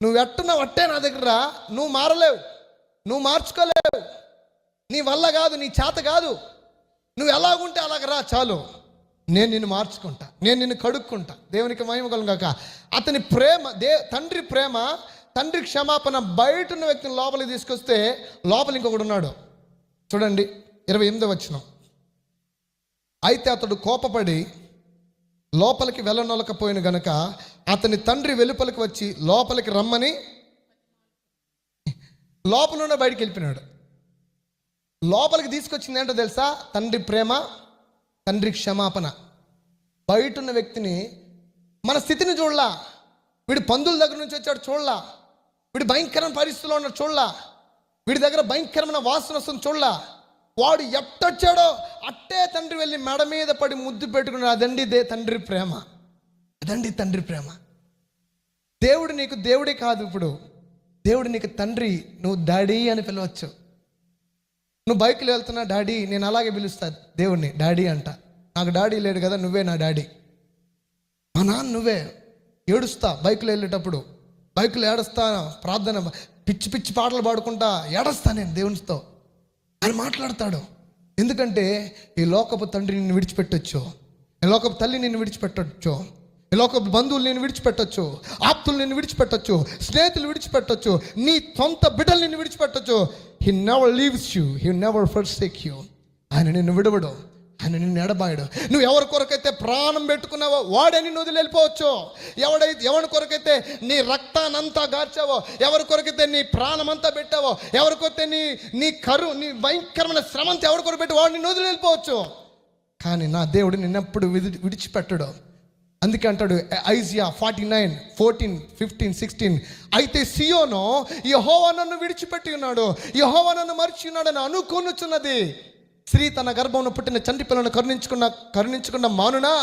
నువ్వు ఎట్టున్నావు అట్టే నా దగ్గర రా. నువ్వు మారలేవు, నువ్వు మార్చుకోలేవు, నీ వల్ల కాదు, నీ చేత కాదు. నువ్వు ఎలాగుంటే అలాగ రా చాలు, నేను నిన్ను మార్చుకుంటా, నేను నిన్ను కడుక్కుంటా. దేవునికి మహిమ కలుగాక. అతని ప్రేమ, తండ్రి ప్రేమ, తండ్రి క్షమాపణ బయట ఉన్న వ్యక్తిని లోపలికి తీసుకొస్తే లోపల ఇంకొకడు ఉన్నాడు. చూడండి 28వ వచనం. అయితే అతడు కోపపడి లోపలికి వెళ్ళనొలకపోయిన గనక అతని తండ్రి వెలుపలికి వచ్చి లోపలికి రమ్మని లోపల ఉన్న బయటికి వెళ్ళిపోయినాడు. లోపలికి తీసుకొచ్చింది ఏంటో తెలుసా? తండ్రి ప్రేమ, తండ్రి క్షమాపణ. బయట ఉన్న వ్యక్తిని, మన స్థితిని చూడలా, వీడు పందుల దగ్గర నుంచి వచ్చాడు చూడలా, వీడు భయంకరమైన పరిస్థితుల్లో ఉన్నాడు చూడలా, వీడి దగ్గర భయంకరమైన వాసన వస్తుంది చూడలా, వాడు ఎట్టొచ్చాడో అట్టే తండ్రి వెళ్ళి మెడ మీద పడి ముద్దు పెట్టుకున్నాడు. అదండి తండ్రి ప్రేమ, అదండి తండ్రి ప్రేమ. దేవుడు నీకు దేవుడే కాదు, ఇప్పుడు దేవుడు నీకు తండ్రి. నువ్వు డాడీ అని పిలవచ్చు. నువ్వు బైక్లో వెళ్తున్నా, డాడీ, నేను అలాగే పిలుస్తా దేవుడిని, డాడీ అంట. నాకు డాడీ లేడు కదా, నువ్వే నా డాడీ. మా నాన్న నువ్వే. ఏడుస్తా బైక్లో వెళ్ళేటప్పుడు, బైక్లో ఏడుస్తా, ప్రార్థన పిచ్చి పిచ్చి పాటలు పాడుకుంటా ఏడుస్తా నేను దేవునితో. ఆయన మాట్లాడతాడు. ఎందుకంటే ఈ లోకపు తండ్రి నిన్ను విడిచిపెట్టొచ్చు, ఈ లోకపు తల్లి నిన్ను విడిచిపెట్టొచ్చు, ఈ లోకపు బంధువులు నిన్ను విడిచిపెట్టొచ్చు, ఆప్తులు నిన్ను విడిచిపెట్టొచ్చు, స్నేహితులు విడిచిపెట్టొచ్చు, నీ సొంత బిడ్డలు నిన్ను విడిచిపెట్టొచ్చు. He never leaves you, he never forsake you. ఆయన నిన్ను విడవడు, ఆయన నిన్ను ఎడబాయడు. నువ్వు ఎవరి కొరకైతే ప్రాణం పెట్టుకున్నావో వాడే నిన్ను వదిలి వెళ్ళిపోవచ్చు. ఎవరి కొరకైతే నీ రక్తానంతా గార్చావో, ఎవరి కొరకైతే నీ ప్రాణం అంతా పెట్టావో, ఎవరికైతే నీ భయంకరమైన శ్రమ అంతా ఎవరి కొరకు పెట్టి వాడు నిన్ను వదిలి వెళ్ళిపోవచ్చు. కానీ నా దేవుడు నిన్నెప్పుడు విడిచిపెట్టడు. అందుకే అంటాడు ఐజియా 49:14-15-16, అయితే సియోను యెహోవా నన్ను విడిచిపెట్టి ఉన్నాడు, యెహోవా నన్ను మరిచి ఉన్నాడు అని అనుకొనుచున్నది. స్త్రీ తన గర్భంలో పుట్టిన చంటి పిల్లను కరుణించుకున్న మానునా,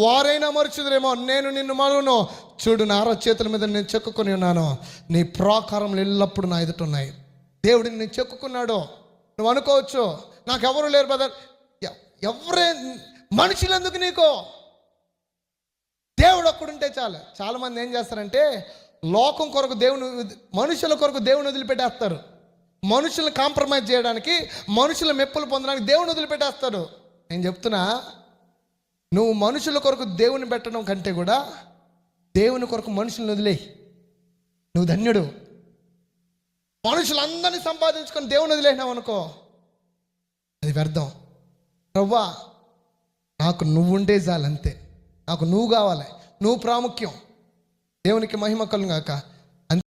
వారైనా మరుచుదురేమో, నేను నిన్ను మానును. చూడు, నా చేతుల మీద నేను చెక్కుకొని ఉన్నాను, నీ ప్రాకారములు ఎల్లప్పుడూ నా ఎదుట ఉన్నాయి. దేవుడిని నేను చెక్కుకున్నాడు. నువ్వు అనుకోవచ్చు, నాకెవరు లేరు బ్రదర్. ఎవరే మనుషులు ఎందుకు నీకు? దేవుడు ఒక్కడుంటే చాలు. చాలామంది ఏం చేస్తారంటే లోకం కొరకు మనుషుల కొరకు దేవుని వదిలిపెట్టేస్తారు. మనుషులను కాంప్రమైజ్ చేయడానికి, మనుషుల మెప్పులు పొందడానికి దేవుని వదిలిపెట్టేస్తారు. నేను చెప్తున్నా, నువ్వు మనుషుల కొరకు దేవుని పెట్టడం కంటే కూడా దేవుని కొరకు మనుషులను వదిలేయి, నువ్వు ధన్యుడు. మనుషులందరినీ సంపాదించుకొని దేవుని వదిలేసినావు అనుకో, అది వ్యర్థం. ప్రభువా, నాకు నువ్వుంటే చాలు, అంతే. నాకు నువ్వు కావాలి, నువ్వు ప్రాముఖ్యం. దేవునికి మహిమ కలుగాక.